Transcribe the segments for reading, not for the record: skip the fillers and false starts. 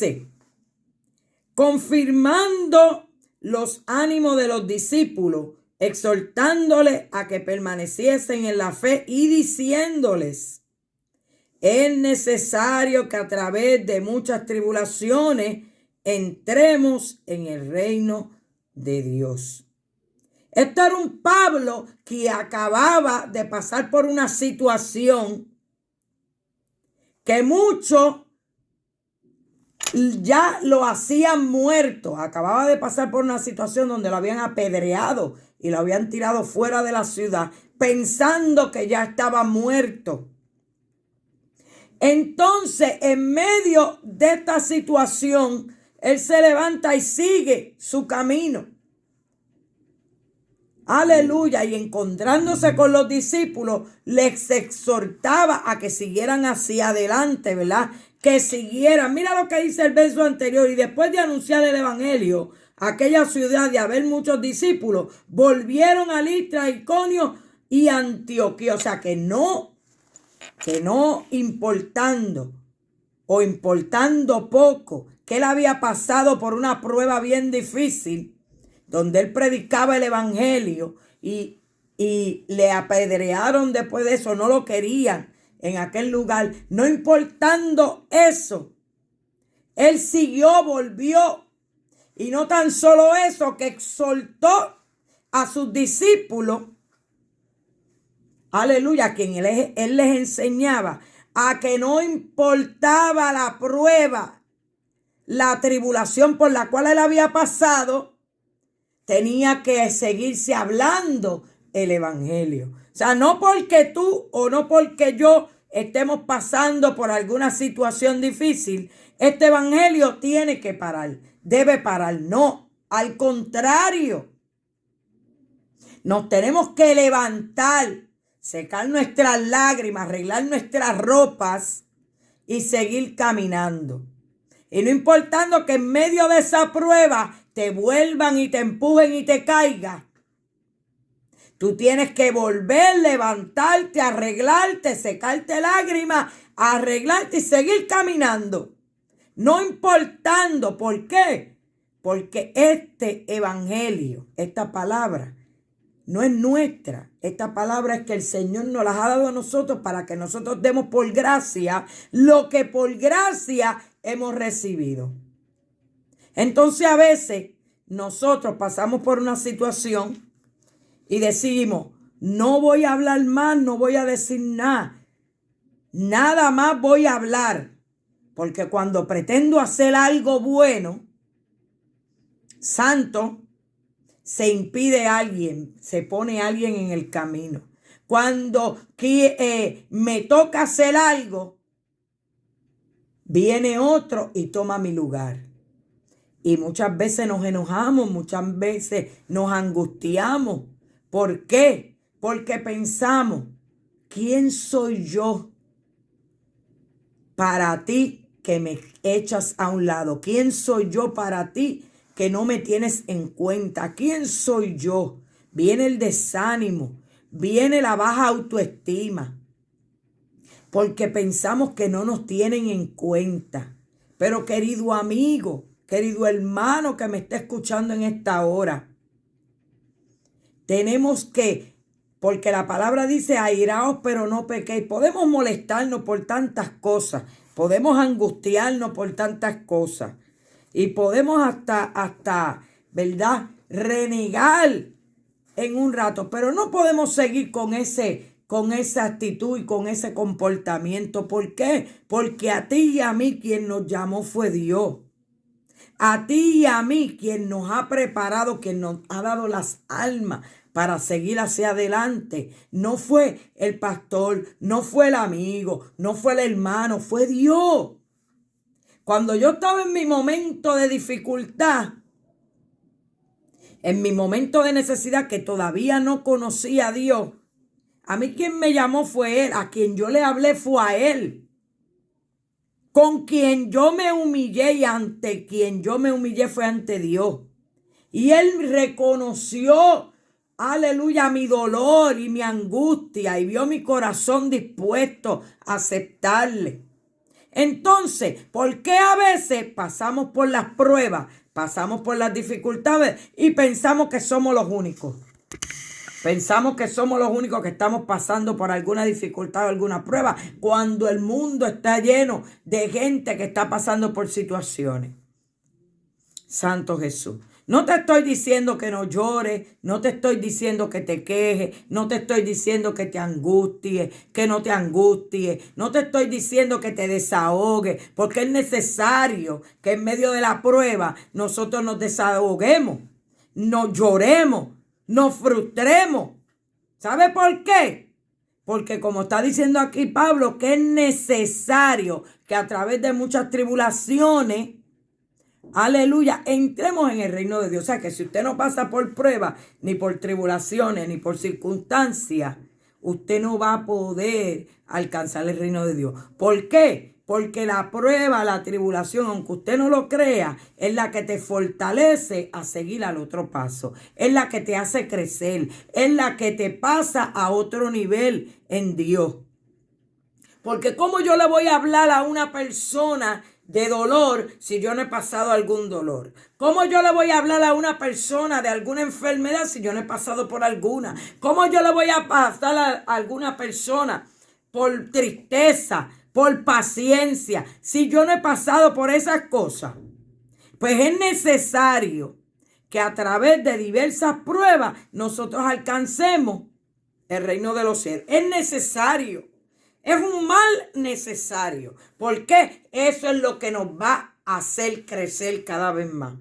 dice, confirmando los ánimos de los discípulos, exhortándoles a que permaneciesen en la fe y diciéndoles, es necesario que a través de muchas tribulaciones entremos en el reino de Dios. Esto era un Pablo que acababa de pasar por una situación que muchos ya lo hacían muerto. Acababa de pasar por una situación donde lo habían apedreado y lo habían tirado fuera de la ciudad, pensando que ya estaba muerto. Entonces, en medio de esta situación, él se levanta y sigue su camino. Aleluya. Y encontrándose con los discípulos, les exhortaba a que siguieran hacia adelante, ¿verdad? Que siguieran. Mira lo que dice el verso anterior. Y después de anunciar el evangelio a aquella ciudad, de haber muchos discípulos, volvieron a Listra, Iconio y Antioquía. O sea, que no importando o importando poco, que él había pasado por una prueba bien difícil, donde él predicaba el evangelio y le apedrearon después de eso, no lo querían en aquel lugar. No importando eso, él siguió, volvió, y no tan solo eso, que exhortó a sus discípulos, aleluya, a quien él les enseñaba a que no importaba la prueba, la tribulación por la cual él había pasado, tenía que seguirse hablando el evangelio. O sea, no porque tú o no porque yo estemos pasando por alguna situación difícil, este evangelio tiene que parar, debe parar. No, al contrario, nos tenemos que levantar, secar nuestras lágrimas, arreglar nuestras ropas y seguir caminando. Y no importando que en medio de esa prueba te vuelvan y te empujen y te caigas, tú tienes que volver, levantarte, arreglarte, secarte lágrimas, arreglarte y seguir caminando. No importando. ¿Por qué? Porque este evangelio, esta palabra, no es nuestra. Esta palabra es que el Señor nos la ha dado a nosotros para que nosotros demos por gracia lo que por gracia hemos recibido. Entonces a veces nosotros pasamos por una situación y decimos, no voy a hablar más, no voy a decir nada. Nada más voy a hablar. Porque cuando pretendo hacer algo bueno, santo, se impide a alguien, se pone a alguien en el camino. Cuando me toca hacer algo, viene otro y toma mi lugar. Y muchas veces nos enojamos, muchas veces nos angustiamos. ¿Por qué? Porque pensamos, ¿quién soy yo para ti que me echas a un lado? ¿Quién soy yo para ti que no me tienes en cuenta? ¿Quién soy yo? Viene el desánimo, viene la baja autoestima, porque pensamos que no nos tienen en cuenta. Pero querido amigo, querido hermano que me está escuchando en esta hora, tenemos que, porque la palabra dice, airaos pero no pequéis. Podemos molestarnos por tantas cosas, podemos angustiarnos por tantas cosas. Y podemos hasta, ¿verdad?, renegar en un rato. Pero no podemos seguir con esa actitud y con ese comportamiento. ¿Por qué? Porque a ti y a mí quien nos llamó fue Dios. A ti y a mí quien nos ha preparado, quien nos ha dado las almas para seguir hacia adelante. No fue el pastor, no fue el amigo, no fue el hermano, fue Dios. Cuando yo estaba en mi momento de dificultad, en mi momento de necesidad, que todavía no conocía a Dios, a mí quien me llamó fue Él, a quien yo le hablé fue a Él. Con quien yo me humillé y ante quien yo me humillé fue ante Dios. Y Él reconoció, aleluya, mi dolor y mi angustia y vio mi corazón dispuesto a aceptarle. Entonces, ¿por qué a veces pasamos por las pruebas, pasamos por las dificultades y pensamos que somos los únicos? Pensamos que somos los únicos que estamos pasando por alguna dificultad o alguna prueba, cuando el mundo está lleno de gente que está pasando por situaciones. Santo Jesús. No te estoy diciendo que no llores, no te estoy diciendo que te quejes, no te estoy diciendo que te angusties, que no te angusties, no te estoy diciendo que te desahogues, porque es necesario que en medio de la prueba nosotros nos desahoguemos, nos lloremos, nos frustremos. ¿Sabe por qué? Porque como está diciendo aquí Pablo, que es necesario que a través de muchas tribulaciones, aleluya, entremos en el reino de Dios. O sea que si usted no pasa por pruebas, ni por tribulaciones, ni por circunstancias, usted no va a poder alcanzar el reino de Dios. ¿Por qué? Porque la prueba, la tribulación, aunque usted no lo crea, es la que te fortalece a seguir al otro paso. Es la que te hace crecer. Es la que te pasa a otro nivel en Dios. Porque ¿cómo yo le voy a hablar a una persona de dolor si yo no he pasado algún dolor? ¿Cómo yo le voy a hablar a una persona de alguna enfermedad si yo no he pasado por alguna? ¿Cómo yo le voy a pasar a alguna persona por tristeza, por paciencia, si yo no he pasado por esas cosas? Pues es necesario que a través de diversas pruebas nosotros alcancemos el reino de los cielos. Es necesario. Es un mal necesario. ¿Por qué? Eso es lo que nos va a hacer crecer cada vez más.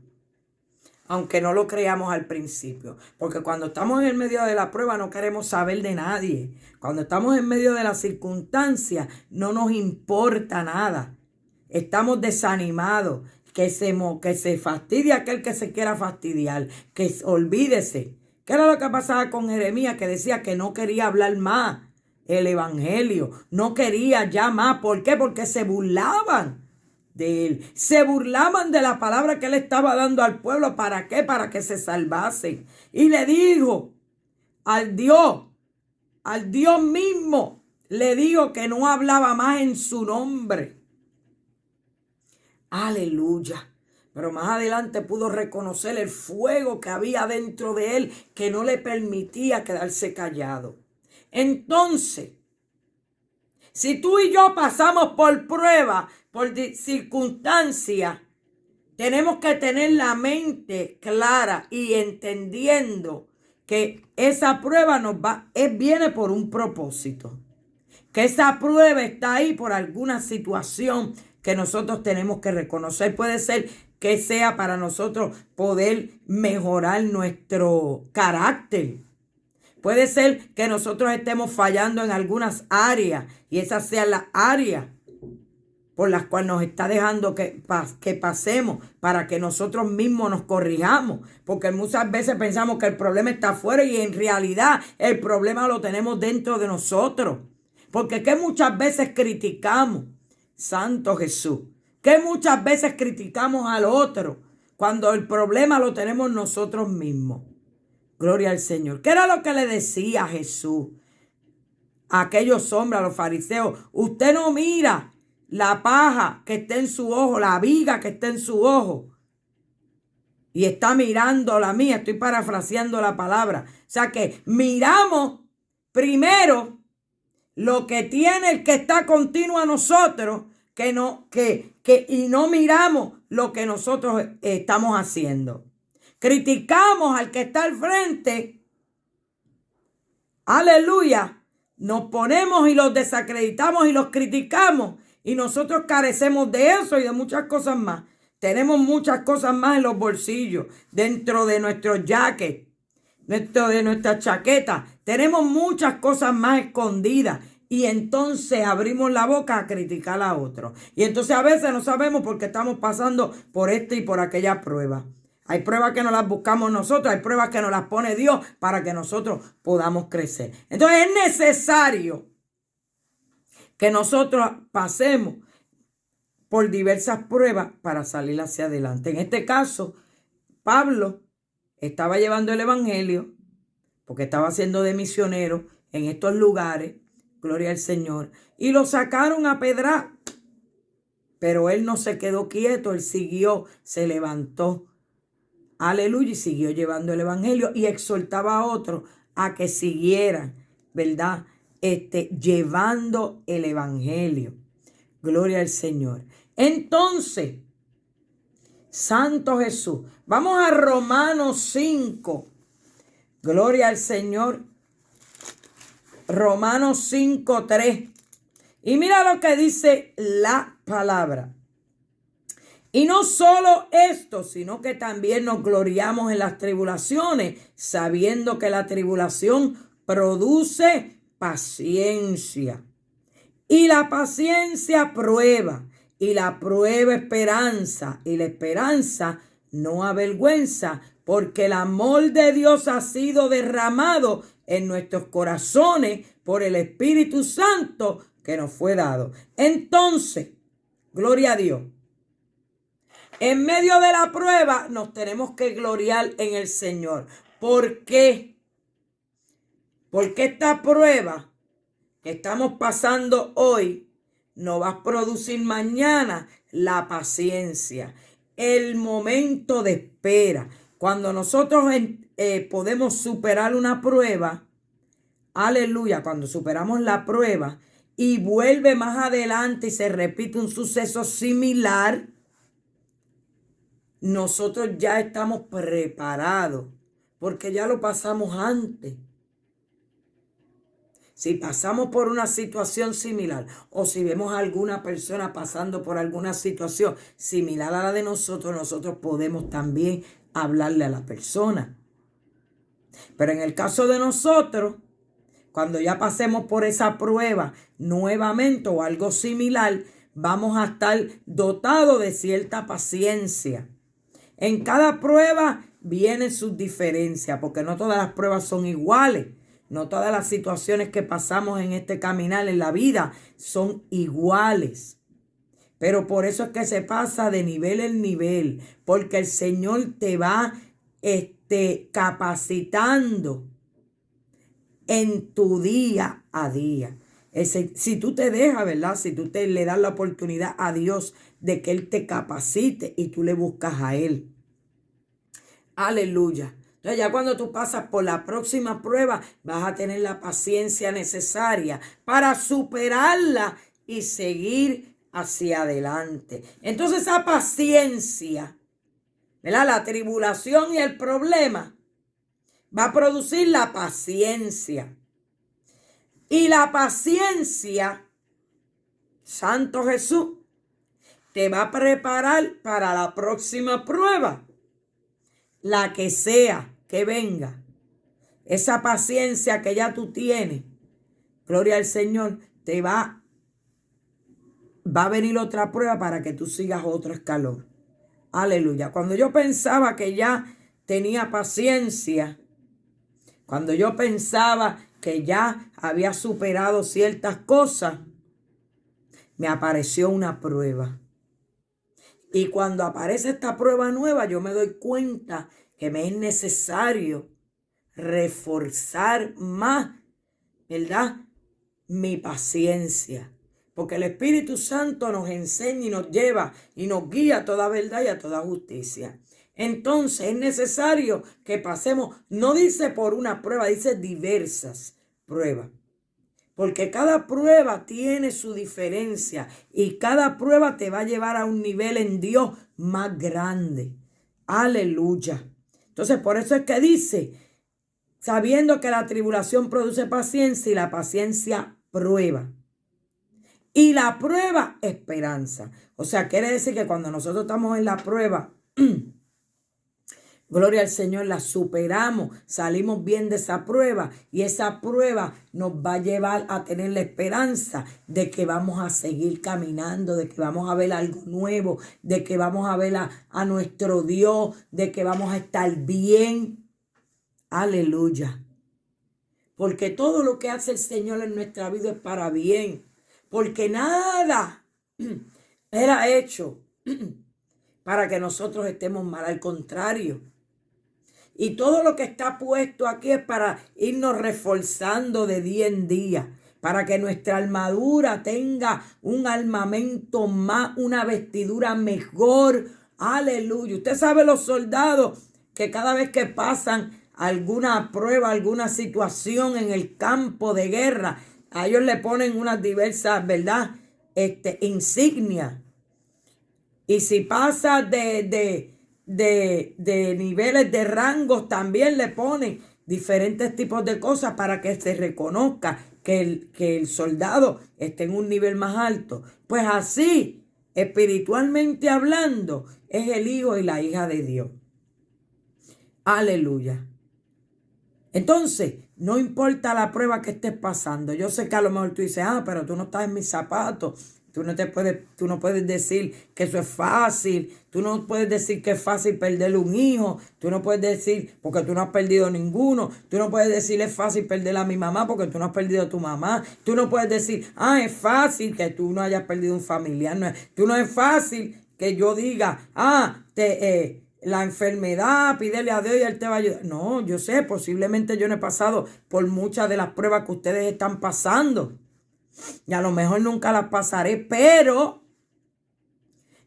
Aunque no lo creamos al principio. Porque cuando estamos en el medio de la prueba no queremos saber de nadie. Cuando estamos en medio de las circunstancias no nos importa nada. Estamos desanimados. Que se fastidie aquel que se quiera fastidiar. Que olvídese. ¿Qué era lo que pasaba con Jeremías? Que decía que no quería hablar más el evangelio. No quería ya más. ¿Por qué? Porque se burlaban de él. Se burlaban de la palabra que él estaba dando al pueblo. ¿Para qué? Para que se salvasen. Y le dijo al Dios mismo, le dijo que no hablaba más en su nombre. Aleluya. Pero más adelante pudo reconocer el fuego que había dentro de él, que no le permitía quedarse callado. Entonces, si tú y yo pasamos por pruebas, por circunstancias, tenemos que tener la mente clara y entendiendo que esa prueba viene por un propósito. Que esa prueba está ahí por alguna situación que nosotros tenemos que reconocer. Puede ser que sea para nosotros poder mejorar nuestro carácter. Puede ser que nosotros estemos fallando en algunas áreas y esas sean las áreas por las cuales nos está dejando que pasemos para que nosotros mismos nos corrijamos. Porque muchas veces pensamos que el problema está afuera y en realidad el problema lo tenemos dentro de nosotros. Porque que muchas veces criticamos, Santo Jesús, que muchas veces criticamos al otro cuando el problema lo tenemos nosotros mismos. Gloria al Señor. ¿Qué era lo que le decía Jesús a aquellos hombres, a los fariseos? Usted no mira la paja que está en su ojo, la viga que está en su ojo, y está mirando la mía. Estoy parafraseando la palabra. O sea que miramos primero lo que tiene el que está continuo a nosotros, y no miramos lo que nosotros estamos haciendo. Criticamos al que está al frente. Aleluya. Nos ponemos y los desacreditamos y los criticamos. Y nosotros carecemos de eso y de muchas cosas más. Tenemos muchas cosas más en los bolsillos, dentro de nuestros jackets, dentro de nuestra chaqueta. Tenemos muchas cosas más escondidas. Y entonces abrimos la boca a criticar a otros. Y entonces a veces no sabemos por qué estamos pasando por esta y por aquella prueba. Hay pruebas que no las buscamos nosotros, hay pruebas que nos las pone Dios para que nosotros podamos crecer. Entonces es necesario que nosotros pasemos por diversas pruebas para salir hacia adelante. En este caso, Pablo estaba llevando el evangelio porque estaba siendo de misionero en estos lugares, gloria al Señor, y lo sacaron a pedrar. Pero él no se quedó quieto, él siguió, se levantó. Aleluya, y siguió llevando el evangelio y exhortaba a otros a que siguieran, ¿verdad? Llevando el evangelio. Gloria al Señor. Entonces, Santo Jesús, vamos a Romanos 5. Gloria al Señor. Romanos 5:3. Y mira lo que dice la palabra. Y no solo esto, sino que también nos gloriamos en las tribulaciones, sabiendo que la tribulación produce paciencia. Y la paciencia prueba, y la prueba esperanza, y la esperanza no avergüenza, porque el amor de Dios ha sido derramado en nuestros corazones por el Espíritu Santo que nos fue dado. Entonces, gloria a Dios. En medio de la prueba nos tenemos que gloriar en el Señor. ¿Por qué? Porque esta prueba que estamos pasando hoy nos va a producir mañana la paciencia, el momento de espera. Cuando nosotros podemos superar una prueba, aleluya, cuando superamos la prueba y vuelve más adelante y se repite un suceso similar, nosotros ya estamos preparados porque ya lo pasamos antes. Si pasamos por una situación similar o si vemos a alguna persona pasando por alguna situación similar a la de nosotros, nosotros podemos también hablarle a la persona. Pero en el caso de nosotros, cuando ya pasemos por esa prueba nuevamente o algo similar, vamos a estar dotados de cierta paciencia. En cada prueba vienen sus diferencias, porque no todas las pruebas son iguales. No todas las situaciones que pasamos en este caminar en la vida son iguales. Pero por eso es que se pasa de nivel en nivel, porque el Señor te va capacitando en tu día a día. Si tú te dejas, ¿verdad? Si tú le das la oportunidad a Dios de que Él te capacite y tú le buscas a Él. Aleluya. Entonces ya cuando tú pasas por la próxima prueba, vas a tener la paciencia necesaria para superarla y seguir hacia adelante. Entonces esa paciencia, ¿verdad? La tribulación y el problema va a producir la paciencia. Y la paciencia, Santo Jesús, te va a preparar para la próxima prueba. La que sea que venga. Esa paciencia que ya tú tienes, gloria al Señor, va a venir otra prueba para que tú sigas otro escalón. Aleluya. Cuando yo pensaba que ya tenía paciencia, cuando yo pensaba que ya había superado ciertas cosas, me apareció una prueba. Y cuando aparece esta prueba nueva, yo me doy cuenta que me es necesario reforzar más, ¿verdad? Mi paciencia. Porque el Espíritu Santo nos enseña y nos lleva y nos guía a toda verdad y a toda justicia. Entonces es necesario que pasemos, no dice por una prueba, dice diversas pruebas. Porque cada prueba tiene su diferencia y cada prueba te va a llevar a un nivel en Dios más grande. Aleluya. Entonces por eso es que dice, sabiendo que la tribulación produce paciencia y la paciencia prueba. Y la prueba esperanza. O sea, quiere decir que cuando nosotros estamos en la prueba, gloria al Señor, la superamos, salimos bien de esa prueba y esa prueba nos va a llevar a tener la esperanza de que vamos a seguir caminando, de que vamos a ver algo nuevo, de que vamos a ver a nuestro Dios, de que vamos a estar bien. Aleluya. Porque todo lo que hace el Señor en nuestra vida es para bien. Porque nada era hecho para que nosotros estemos mal, al contrario. Y todo lo que está puesto aquí es para irnos reforzando de día en día, para que nuestra armadura tenga un armamento más, una vestidura mejor. Aleluya. Usted sabe los soldados que cada vez que pasan alguna prueba, alguna situación en el campo de guerra, a ellos le ponen unas diversas, ¿verdad? Insignias. Y si pasa de niveles de rangos, también le ponen diferentes tipos de cosas para que se reconozca que el soldado esté en un nivel más alto. Pues así, espiritualmente hablando, es el hijo y la hija de Dios. Aleluya. Entonces, no importa la prueba que estés pasando. Yo sé que a lo mejor tú dices, pero tú no estás en mis zapatos. Tú no puedes decir que eso es fácil. Tú no puedes decir que es fácil perder un hijo. Tú no puedes decir, porque tú no has perdido ninguno. Tú no puedes decir, es fácil perder a mi mamá porque tú no has perdido a tu mamá. Tú no puedes decir, es fácil que tú no hayas perdido un familiar. No es fácil que yo diga, la enfermedad, pídele a Dios y Él te va a ayudar. No, yo sé, posiblemente yo no he pasado por muchas de las pruebas que ustedes están pasando. Y a lo mejor nunca las pasaré, pero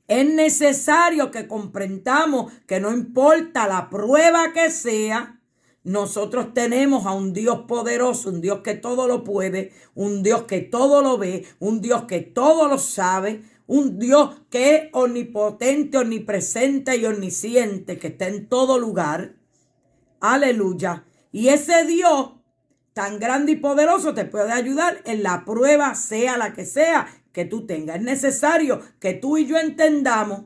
es necesario que comprendamos que no importa la prueba que sea, nosotros tenemos a un Dios poderoso, un Dios que todo lo puede, un Dios que todo lo ve, un Dios que todo lo sabe, un Dios que es omnipotente, omnipresente y omnisciente, que está en todo lugar. Aleluya. Y ese Dios tan grande y poderoso te puede ayudar en la prueba, sea la que sea que tú tengas. Es necesario que tú y yo entendamos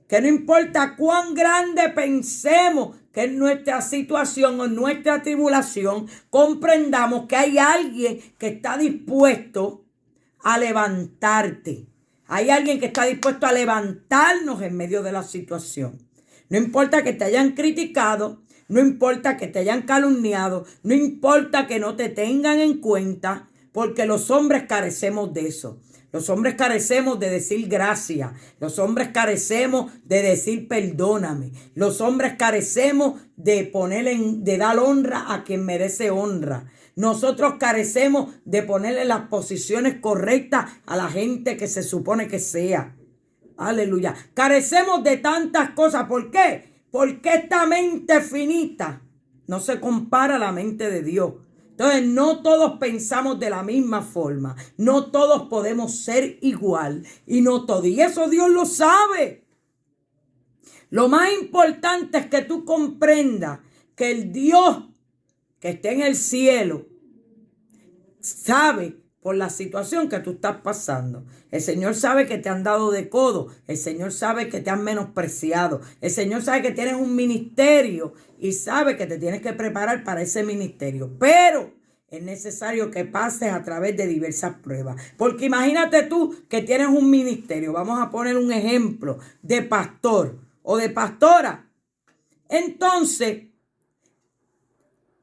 que no importa cuán grande pensemos que es nuestra situación o nuestra tribulación, comprendamos que hay alguien que está dispuesto a levantarte. Hay alguien que está dispuesto a levantarnos en medio de la situación. No importa que te hayan criticado, no importa que te hayan calumniado, no importa que no te tengan en cuenta, porque los hombres carecemos de eso. Los hombres carecemos de decir gracias. Los hombres carecemos de decir perdóname. Los hombres carecemos de dar honra a quien merece honra. Nosotros carecemos de ponerle las posiciones correctas a la gente que se supone que sea. Aleluya. Carecemos de tantas cosas. ¿Por qué? Porque esta mente finita no se compara a la mente de Dios. Entonces, no todos pensamos de la misma forma. No todos podemos ser igual. Y no todo. Y eso Dios lo sabe. Lo más importante es que tú comprendas que el Dios que está en el cielo sabe por la situación que tú estás pasando. El Señor sabe que te han dado de codo. El Señor sabe que te han menospreciado. El Señor sabe que tienes un ministerio y sabe que te tienes que preparar para ese ministerio. Pero es necesario que pases a través de diversas pruebas. Porque imagínate tú que tienes un ministerio. Vamos a poner un ejemplo de pastor o de pastora. Entonces,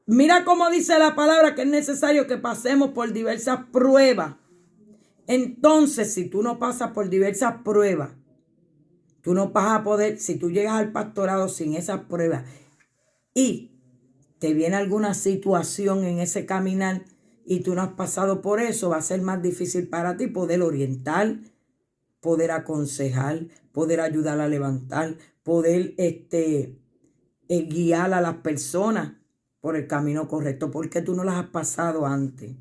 mira cómo dice la palabra que es necesario que pasemos por diversas pruebas. Entonces, si tú no pasas por diversas pruebas, tú no vas a poder, si tú llegas al pastorado sin esas pruebas y te viene alguna situación en ese caminar y tú no has pasado por eso, va a ser más difícil para ti poder orientar, poder aconsejar, poder ayudar a levantar, poder guiar a las personas por el camino correcto, porque tú no las has pasado antes.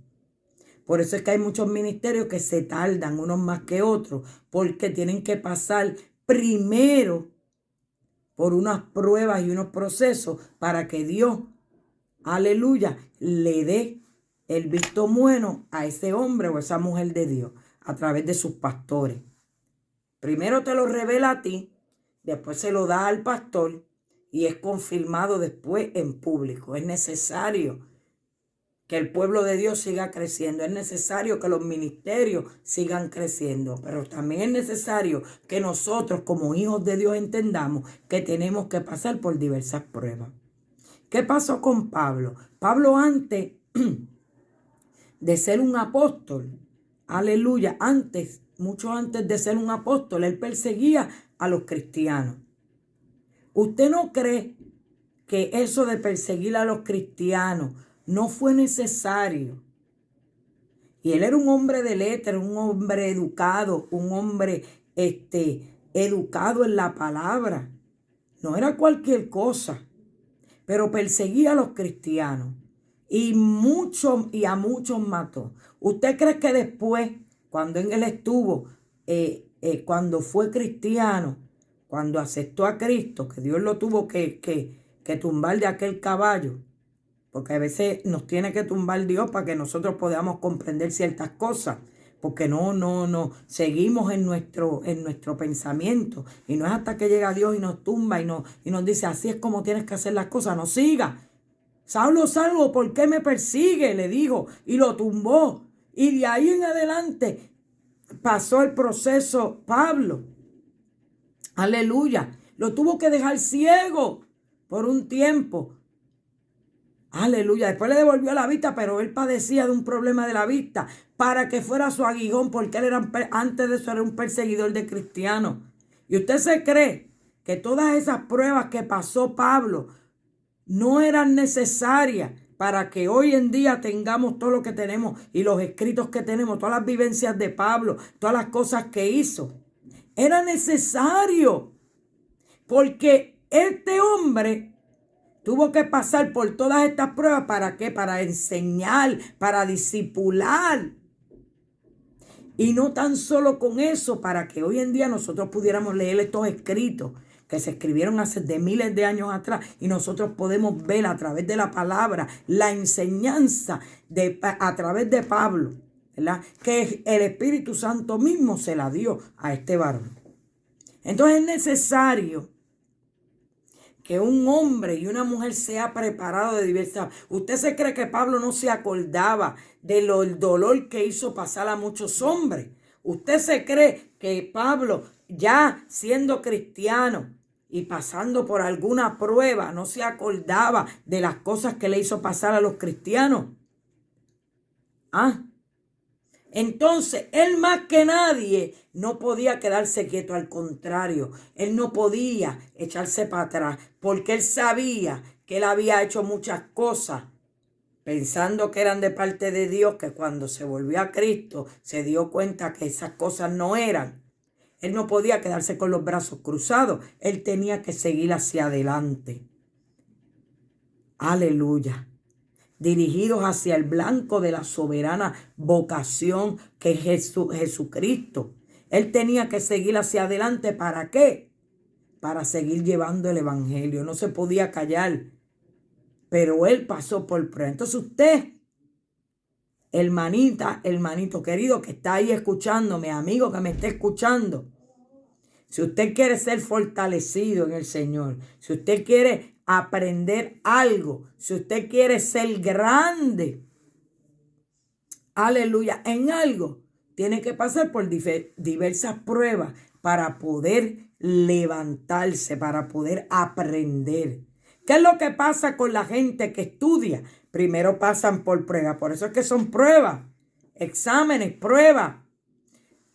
Por eso es que hay muchos ministerios que se tardan, unos más que otros, porque tienen que pasar primero por unas pruebas y unos procesos para que Dios, aleluya, le dé el visto bueno a ese hombre o esa mujer de Dios a través de sus pastores. Primero te lo revela a ti, después se lo da al pastor y es confirmado después en público. Es necesario que el pueblo de Dios siga creciendo. Es necesario que los ministerios sigan creciendo. Pero también es necesario que nosotros como hijos de Dios entendamos que tenemos que pasar por diversas pruebas. ¿Qué pasó con Pablo? Pablo antes de ser un apóstol, aleluya, mucho antes de ser un apóstol, él perseguía a los cristianos. ¿Usted no cree que eso de perseguir a los cristianos no fue necesario Y él era un hombre de letras, un hombre educado, un hombre educado en la palabra. No era cualquier cosa, pero perseguía a los cristianos y a muchos mató. ¿Usted cree que después, cuando él estuvo, cuando fue cristiano, cuando aceptó a Cristo, que Dios lo tuvo que tumbar de aquel caballo? Porque a veces nos tiene que tumbar Dios para que nosotros podamos comprender ciertas cosas. Porque no, seguimos en nuestro pensamiento. Y no es hasta que llega Dios y nos tumba y nos dice, así es como tienes que hacer las cosas. No siga. Saulo, Saulo, ¿por qué me persigue? Le dijo, y lo tumbó. Y de ahí en adelante pasó el proceso Pablo. Aleluya. Lo tuvo que dejar ciego por un tiempo. Aleluya. Después le devolvió la vista, pero él padecía de un problema de la vista para que fuera su aguijón, porque él era, antes de eso era un perseguidor de cristianos. ¿Y usted se cree que todas esas pruebas que pasó Pablo no eran necesarias para que hoy en día tengamos todo lo que tenemos y los escritos que tenemos, todas las vivencias de Pablo, todas las cosas que hizo? Era necesario, porque este hombre tuvo que pasar por todas estas pruebas. ¿Para qué? Para enseñar, para discipular. Y no tan solo con eso, para que hoy en día nosotros pudiéramos leer estos escritos que se escribieron hace de miles de años atrás y nosotros podemos ver a través de la palabra la enseñanza a través de Pablo, ¿verdad? Que el Espíritu Santo mismo se la dio a este varón. Entonces es necesario que un hombre y una mujer sea preparado de diversas. ¿Usted se cree que Pablo no se acordaba del dolor que hizo pasar a muchos hombres? ¿Usted se cree que Pablo, ya siendo cristiano y pasando por alguna prueba, no se acordaba de las cosas que le hizo pasar a los cristianos? Entonces, él más que nadie no podía quedarse quieto, al contrario, él no podía echarse para atrás, porque él sabía que él había hecho muchas cosas, pensando que eran de parte de Dios, que cuando se volvió a Cristo se dio cuenta que esas cosas no eran. Él no podía quedarse con los brazos cruzados, él tenía que seguir hacia adelante. Aleluya. Dirigidos hacia el blanco de la soberana vocación que es Jesucristo. Él tenía que seguir hacia adelante. ¿Para qué? Para seguir llevando el evangelio. No se podía callar. Pero él pasó por prueba. Entonces usted, hermanito querido que está ahí escuchándome, amigo que me está escuchando, si usted quiere ser fortalecido en el Señor, si usted quiere aprender algo, si usted quiere ser grande, aleluya, en algo, tiene que pasar por diversas pruebas para poder levantarse, para poder aprender. ¿Qué es lo que pasa con la gente que estudia? Primero pasan por pruebas, por eso es que son pruebas, exámenes, pruebas.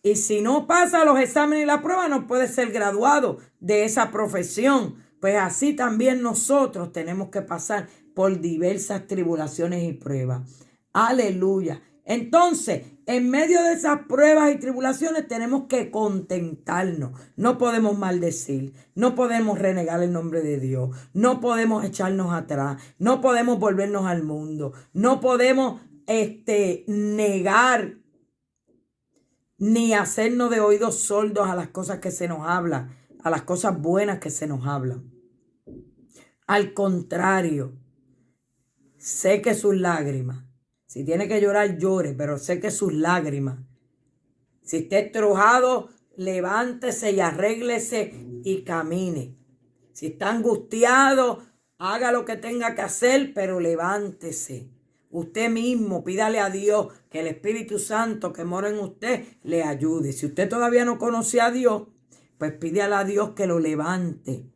Y si no pasa los exámenes y la prueba, no puede ser graduado de esa profesión. Pues así también nosotros tenemos que pasar por diversas tribulaciones y pruebas. Aleluya. Entonces, en medio de esas pruebas y tribulaciones tenemos que contentarnos. No podemos maldecir, no podemos renegar el nombre de Dios, no podemos echarnos atrás, no podemos volvernos al mundo, no podemos negar ni hacernos de oídos sordos a las cosas que se nos hablan, a las cosas buenas que se nos hablan. Al contrario, seque sus lágrimas. Si tiene que llorar, llore, pero seque sus lágrimas. Si está estrujado, levántese y arréglese y camine. Si está angustiado, haga lo que tenga que hacer, pero levántese. Usted mismo pídale a Dios que el Espíritu Santo que mora en usted le ayude. Si usted todavía no conoce a Dios, pues pídale a Dios que lo levante.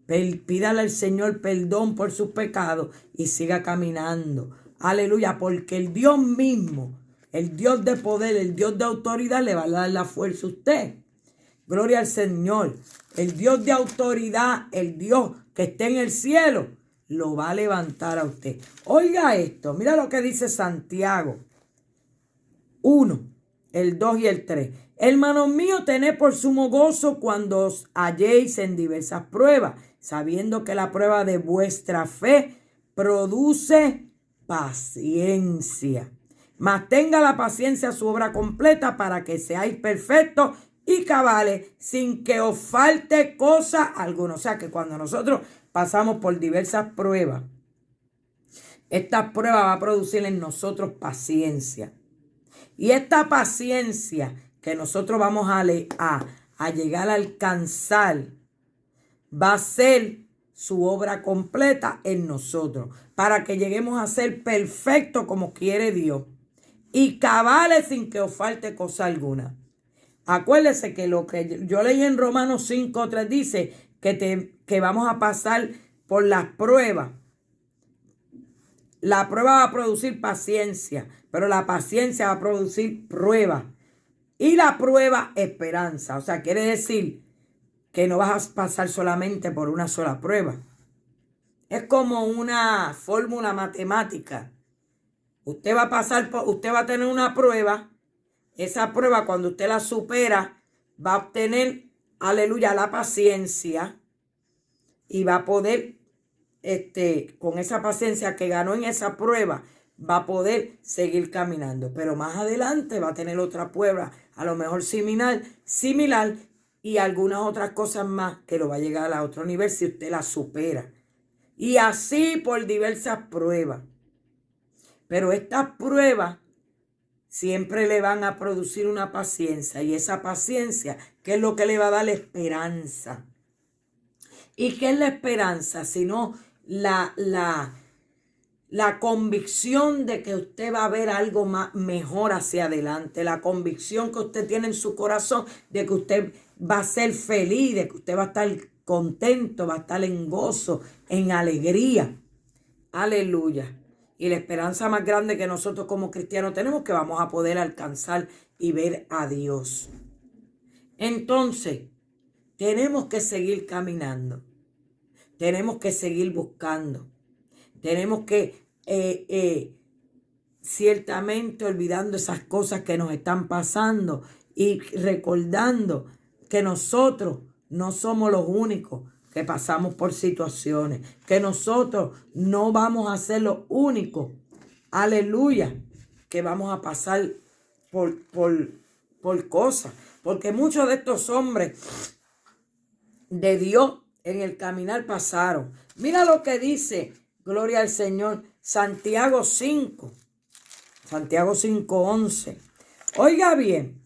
Pídale al Señor perdón por sus pecados y siga caminando. Aleluya, porque el Dios mismo, el Dios de poder, el Dios de autoridad le va a dar la fuerza a usted. Gloria al Señor. El Dios de autoridad, el Dios que está en el cielo, lo va a levantar a usted. Oiga esto, mira lo que dice Santiago. 1, el 2 y el 3. Hermanos míos, tened por sumo gozo cuando os halléis en diversas pruebas, sabiendo que la prueba de vuestra fe produce paciencia. Mas tenga la paciencia su obra completa para que seáis perfectos y cabales sin que os falte cosa alguna. O sea que cuando nosotros pasamos por diversas pruebas, esta prueba va a producir en nosotros paciencia. Y esta paciencia que nosotros vamos a llegar a alcanzar va a ser su obra completa en nosotros, para que lleguemos a ser perfectos como quiere Dios y cabales sin que os falte cosa alguna. Acuérdese que lo que yo leí en Romanos 5:3 dice que vamos a pasar por las pruebas. La prueba va a producir paciencia, pero la paciencia va a producir prueba. Y la prueba, esperanza. O sea, quiere decir que no vas a pasar solamente por una sola prueba. Es como una fórmula matemática. Usted va a tener una prueba. Esa prueba, cuando usted la supera, va a obtener, aleluya, la paciencia. Y va a poder, con esa paciencia que ganó en esa prueba, va a poder seguir caminando. Pero más adelante va a tener otra prueba, a lo mejor similar, y algunas otras cosas más que lo va a llegar a otro nivel si usted la supera. Y así por diversas pruebas. Pero estas pruebas siempre le van a producir una paciencia. Y esa paciencia, ¿qué es lo que le va a dar? La esperanza. ¿Y qué es la esperanza? Sino la convicción de que usted va a ver algo mejor hacia adelante. La convicción que usted tiene en su corazón de que usted va a ser feliz, de que usted va a estar contento, va a estar en gozo, en alegría. Aleluya. Y la esperanza más grande que nosotros como cristianos tenemos, que vamos a poder alcanzar y ver a Dios. Entonces, tenemos que seguir caminando. Tenemos que seguir buscando. Tenemos que ciertamente olvidando esas cosas que nos están pasando y recordando que nosotros no somos los únicos que pasamos por situaciones, que nosotros no vamos a ser los únicos, aleluya, que vamos a pasar por cosas, porque muchos de estos hombres de Dios en el caminar pasaron. Mira lo que dice, gloria al Señor, Santiago 5:11. Oiga bien,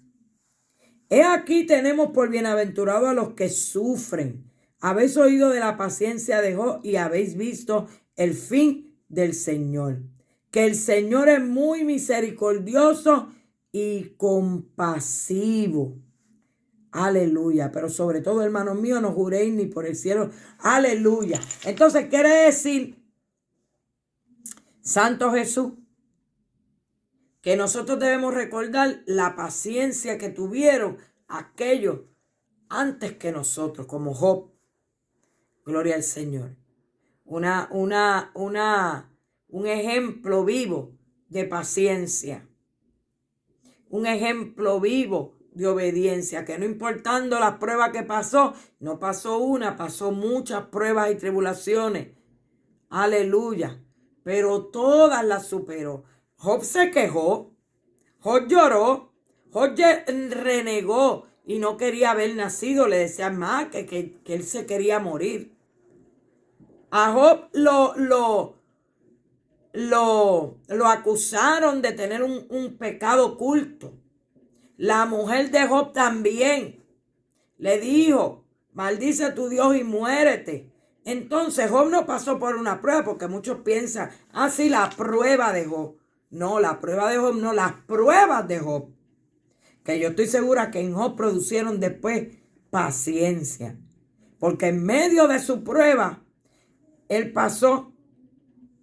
he aquí tenemos por bienaventurado a los que sufren. Habéis oído de la paciencia de Job y habéis visto el fin del Señor. Que el Señor es muy misericordioso y compasivo. Aleluya. Pero sobre todo, hermanos míos, no juréis ni por el cielo. Aleluya. Entonces quiere decir, Santo Jesús, que nosotros debemos recordar la paciencia que tuvieron aquellos antes que nosotros, como Job. Gloria al Señor. Un ejemplo vivo de paciencia. Un ejemplo vivo de obediencia, que no importando las pruebas que pasó, no pasó una, pasó muchas pruebas y tribulaciones. Aleluya. Pero todas las superó. Job se quejó, Job lloró, Job renegó y no quería haber nacido. Le decía más que él se quería morir. A Job lo acusaron de tener un pecado oculto. La mujer de Job también le dijo, maldice a tu Dios y muérete. Entonces Job no pasó por una prueba, porque muchos piensan, sí, la prueba de Job. No, la prueba de Job no, las pruebas de Job. Que yo estoy segura que en Job producieron después paciencia. Porque en medio de su prueba, él pasó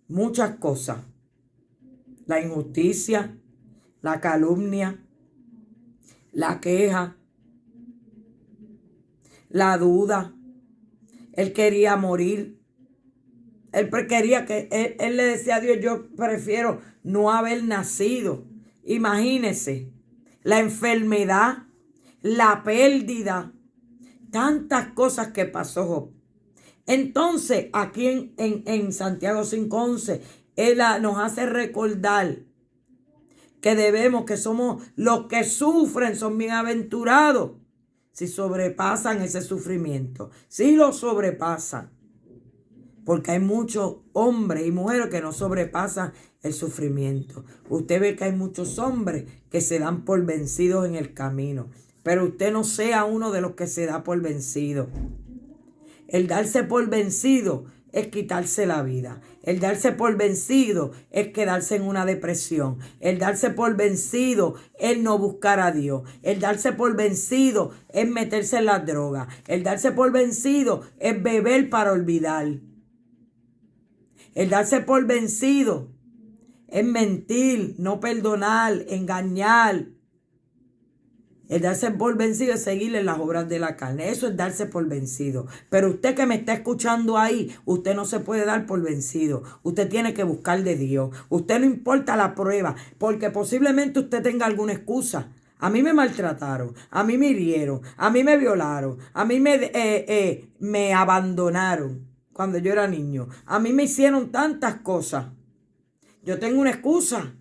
muchas cosas. La injusticia, la calumnia, la queja, la duda. Él quería morir. Él quería él le decía a Dios, yo prefiero no haber nacido. Imagínese, la enfermedad, la pérdida, tantas cosas que pasó Job. Entonces, aquí en Santiago 5:11, Él nos hace recordar que debemos, que somos los que sufren, son bienaventurados si sobrepasan ese sufrimiento, si lo sobrepasan. Porque hay muchos hombres y mujeres que no sobrepasan el sufrimiento. Usted ve que hay muchos hombres que se dan por vencidos en el camino. Pero usted no sea uno de los que se da por vencido. El darse por vencido es quitarse la vida. El darse por vencido es quedarse en una depresión. El darse por vencido es no buscar a Dios. El darse por vencido es meterse en las drogas. El darse por vencido es beber para olvidar. El darse por vencido es mentir, no perdonar, engañar. El darse por vencido es seguir en las obras de la carne. Eso es darse por vencido. Pero usted que me está escuchando ahí, usted no se puede dar por vencido. Usted tiene que buscar de Dios. Usted no importa la prueba, porque posiblemente usted tenga alguna excusa. A mí me maltrataron, a mí me hirieron, a mí me violaron, a mí me abandonaron cuando yo era niño. A mí me hicieron tantas cosas. Yo tengo una excusa.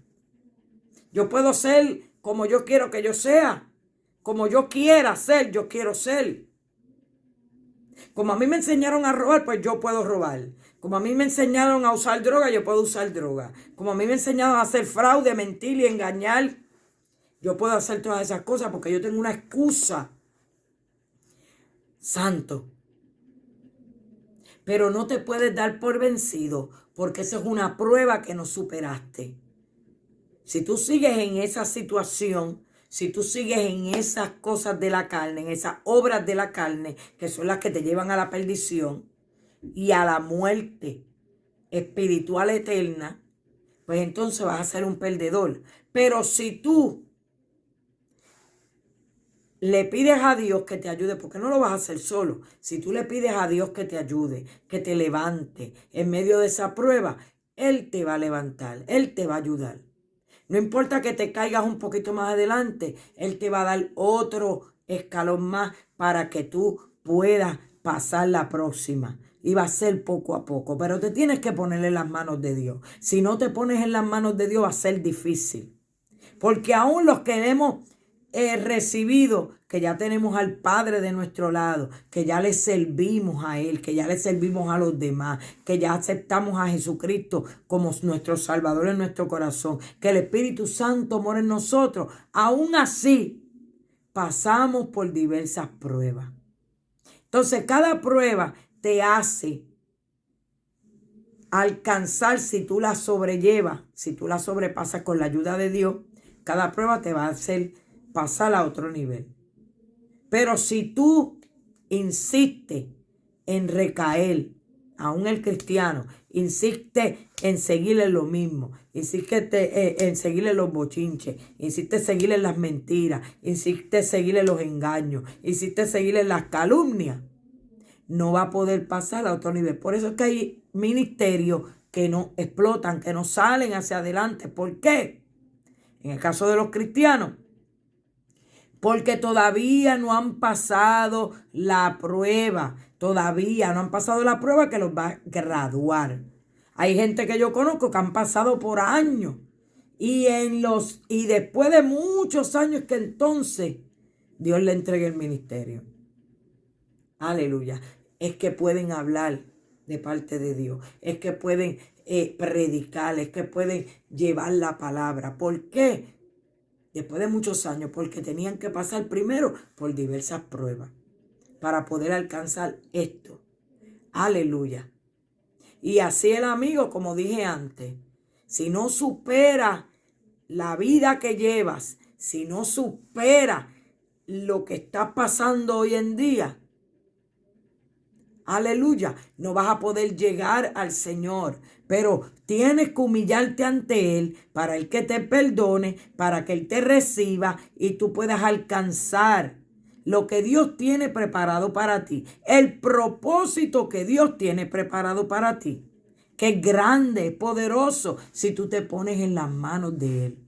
Yo puedo ser como yo quiero que yo sea. Como yo quiera ser, yo quiero ser. Como a mí me enseñaron a robar, pues yo puedo robar. Como a mí me enseñaron a usar droga, yo puedo usar droga. Como a mí me enseñaron a hacer fraude, mentir y engañar, yo puedo hacer todas esas cosas porque yo tengo una excusa. Santo. Pero no te puedes dar por vencido porque esa es una prueba que no superaste. Si tú sigues en esa situación, si tú sigues en esas cosas de la carne, en esas obras de la carne, que son las que te llevan a la perdición y a la muerte espiritual eterna, pues entonces vas a ser un perdedor. Pero si tú le pides a Dios que te ayude, porque no lo vas a hacer solo, si tú le pides a Dios que te ayude, que te levante en medio de esa prueba, Él te va a levantar, Él te va a ayudar. No importa que te caigas un poquito más adelante, Él te va a dar otro escalón más para que tú puedas pasar la próxima. Y va a ser poco a poco, pero te tienes que poner en las manos de Dios. Si no te pones en las manos de Dios va a ser difícil. Porque aún los que hemos recibido, que ya tenemos al Padre de nuestro lado, que ya le servimos a Él, que ya le servimos a los demás, que ya aceptamos a Jesucristo como nuestro Salvador en nuestro corazón, que el Espíritu Santo mora en nosotros, aún así pasamos por diversas pruebas. Entonces cada prueba te hace alcanzar, si tú la sobrellevas, si tú la sobrepasas con la ayuda de Dios, cada prueba te va a hacer pasar a otro nivel. Pero si tú insistes en recaer, aún el cristiano, insiste en seguirle lo mismo, insiste en seguirle los bochinches, insiste en seguirle las mentiras, insiste en seguirle los engaños, insiste en seguirle las calumnias, no va a poder pasar a otro nivel. Por eso es que hay ministerios que no explotan, que no salen hacia adelante. ¿Por qué? En el caso de los cristianos, porque todavía no han pasado la prueba. Todavía no han pasado la prueba que los va a graduar. Hay gente que yo conozco que han pasado por años. Y después de muchos años que entonces Dios le entregue el ministerio. Aleluya. Es que pueden hablar de parte de Dios. Es que pueden predicar. Es que pueden llevar la palabra. ¿Por qué? Después de muchos años, porque tenían que pasar primero por diversas pruebas para poder alcanzar esto. Aleluya. Y así el amigo, como dije antes, si no supera la vida que llevas, si no supera lo que está pasando hoy en día, aleluya, no vas a poder llegar al Señor. Pero tienes que humillarte ante Él para Él que te perdone, para que Él te reciba y tú puedas alcanzar lo que Dios tiene preparado para ti. El propósito que Dios tiene preparado para ti. Que es grande, poderoso, si tú te pones en las manos de Él.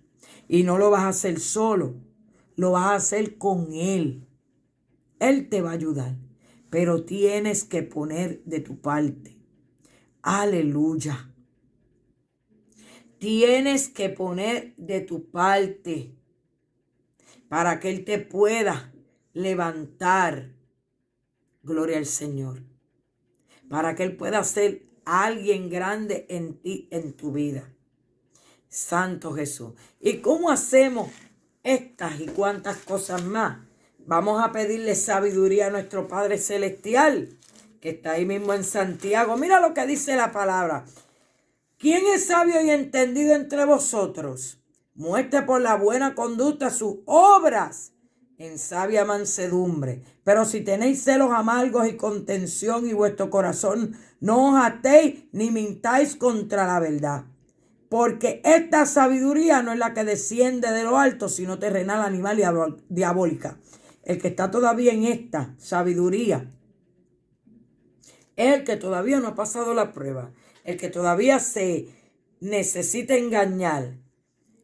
Y no lo vas a hacer solo, lo vas a hacer con Él. Él te va a ayudar, pero tienes que poner de tu parte. Aleluya. Tienes que poner de tu parte para que Él te pueda levantar. Gloria al Señor. Para que Él pueda ser alguien grande en ti, en tu vida. Santo Jesús. ¿Y cómo hacemos estas y cuantas cosas más? Vamos a pedirle sabiduría a nuestro Padre Celestial, que está ahí mismo en Santiago. Mira lo que dice la palabra. ¿Quién es sabio y entendido entre vosotros? Muestre por la buena conducta sus obras en sabia mansedumbre. Pero si tenéis celos amargos y contención y vuestro corazón no os atéis ni mintáis contra la verdad. Porque esta sabiduría no es la que desciende de lo alto, sino terrenal, animal y diabólica. El que está todavía en esta sabiduría es el que todavía no ha pasado la prueba. El que todavía se necesita engañar,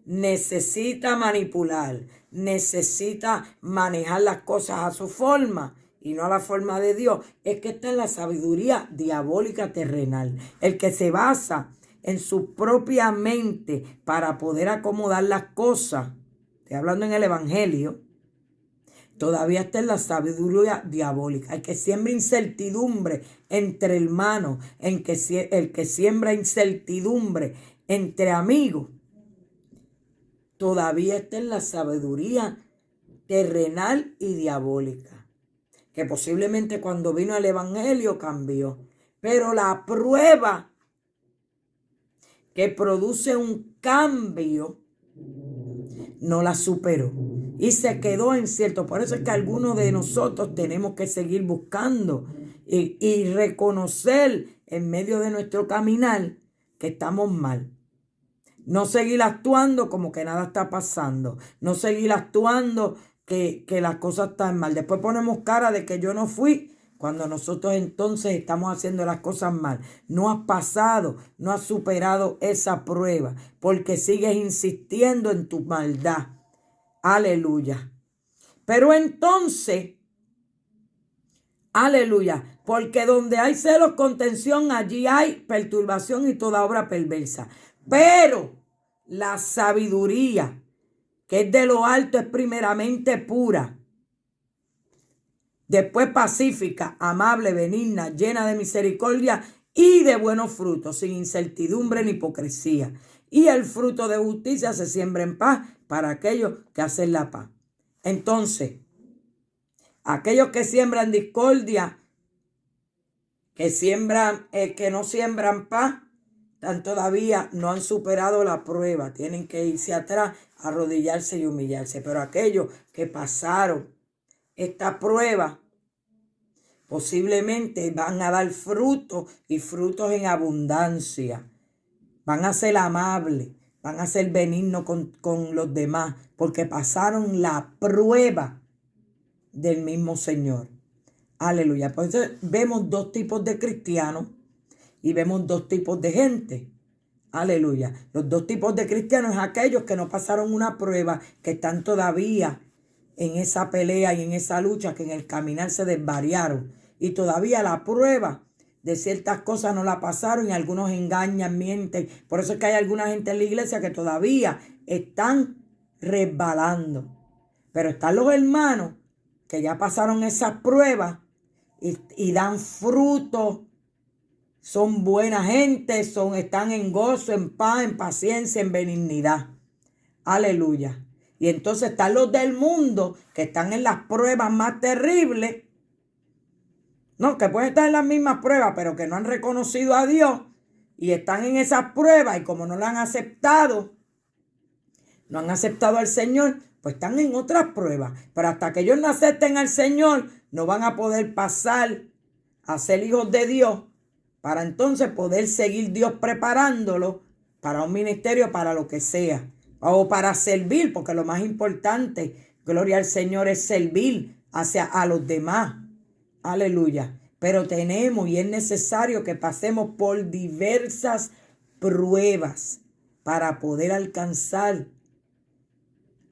necesita manipular, necesita manejar las cosas a su forma y no a la forma de Dios. Es que está en la sabiduría diabólica terrenal. El que se basa en su propia mente para poder acomodar las cosas, estoy hablando en el Evangelio, todavía está en la sabiduría diabólica. El que siembra incertidumbre entre hermanos, el que siembra incertidumbre entre amigos, todavía está en la sabiduría terrenal y diabólica. Que posiblemente cuando vino el Evangelio cambió. Pero la prueba que produce un cambio no la superó y se quedó en cierto. Por eso es que algunos de nosotros tenemos que seguir buscando y reconocer en medio de nuestro caminar que estamos mal. No seguir actuando como que nada está pasando. No seguir actuando que las cosas están mal. Después ponemos cara de que yo no fui, cuando nosotros entonces estamos haciendo las cosas mal. No has pasado, no has superado esa prueba, porque sigues insistiendo en tu maldad. Aleluya. Pero entonces, aleluya, porque donde hay celos, contención, allí hay perturbación y toda obra perversa. Pero la sabiduría, que es de lo alto, es primeramente pura. Después pacífica, amable, benigna, llena de misericordia y de buenos frutos, sin incertidumbre ni hipocresía. Y el fruto de justicia se siembra en paz para aquellos que hacen la paz. Entonces, aquellos que siembran discordia, que no siembran paz, todavía no han superado la prueba. Tienen que irse atrás, arrodillarse y humillarse. Pero aquellos que pasaron esta prueba posiblemente van a dar frutos y frutos en abundancia. Van a ser amables, van a ser benignos con los demás, porque pasaron la prueba del mismo Señor. Aleluya. Por eso vemos dos tipos de cristianos y vemos dos tipos de gente. Aleluya. Los dos tipos de cristianos es aquellos que no pasaron una prueba, que están todavía en esa pelea y en esa lucha, que en el caminar se desvariaron. Y todavía la prueba de ciertas cosas no la pasaron y algunos engañan, mienten. Por eso es que hay alguna gente en la iglesia que todavía están resbalando. Pero están los hermanos que ya pasaron esas pruebas y dan fruto. Son buena gente, están en gozo, en paz, en paciencia, en benignidad. Aleluya. Y entonces están los del mundo que están en las pruebas más terribles. No, que pueden estar en las mismas pruebas, pero que no han reconocido a Dios y están en esas pruebas y como no la han aceptado, no han aceptado al Señor, pues están en otras pruebas. Pero hasta que ellos no acepten al Señor, no van a poder pasar a ser hijos de Dios para entonces poder seguir Dios preparándolo para un ministerio, para lo que sea. O para servir, porque lo más importante, gloria al Señor, es servir a los demás. Aleluya. Pero tenemos y es necesario que pasemos por diversas pruebas para poder alcanzar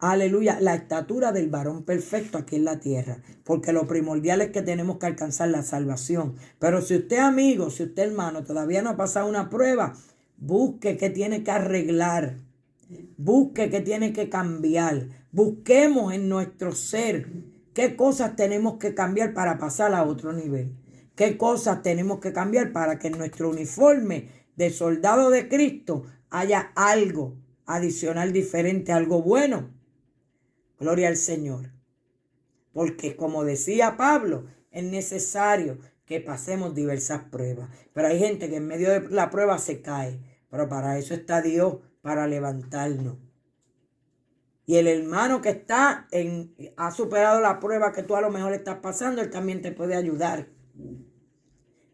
Aleluya, la estatura del varón perfecto aquí en la tierra, porque lo primordial es que tenemos que alcanzar la salvación. Pero si usted, amigo, si usted, hermano, todavía no ha pasado una prueba, busque qué tiene que arreglar, busque qué tiene que cambiar, busquemos en nuestro ser qué cosas tenemos que cambiar para pasar a otro nivel, qué cosas tenemos que cambiar para que en nuestro uniforme de soldado de Cristo haya algo adicional, diferente, algo bueno. Gloria al Señor. Porque como decía Pablo, es necesario que pasemos diversas pruebas. Pero hay gente que en medio de la prueba se cae. Pero para eso está Dios, para levantarnos. Y el hermano que ha superado la prueba que tú a lo mejor estás pasando, él también te puede ayudar.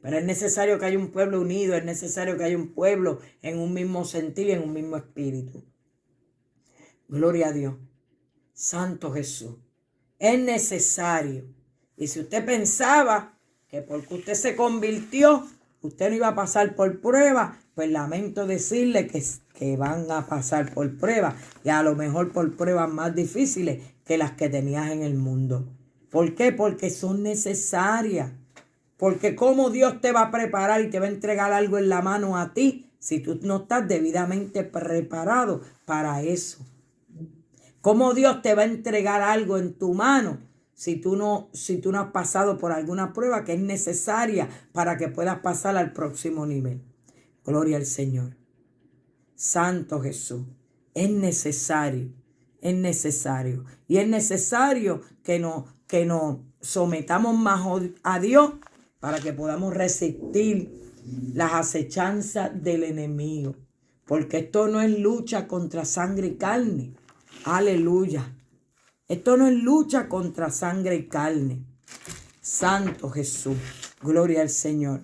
Pero es necesario que haya un pueblo unido, es necesario que haya un pueblo en un mismo sentir y en un mismo espíritu. Gloria a Dios. Santo Jesús. Es necesario. Y si usted pensaba que porque usted se convirtió, usted no iba a pasar por prueba, pues lamento decirle que van a pasar por pruebas. Y a lo mejor por pruebas más difíciles que las que tenías en el mundo. ¿Por qué? Porque son necesarias. Porque cómo Dios te va a preparar y te va a entregar algo en la mano a ti si tú no estás debidamente preparado para eso. ¿Cómo Dios te va a entregar algo en tu mano si tú no has pasado por alguna prueba que es necesaria para que puedas pasar al próximo nivel? Gloria al Señor. Santo Jesús. Es necesario. Es necesario. Y es necesario que nos sometamos más a Dios para que podamos resistir las acechanzas del enemigo. Porque esto no es lucha contra sangre y carne. Aleluya. Esto no es lucha contra sangre y carne. Santo Jesús. Gloria al Señor.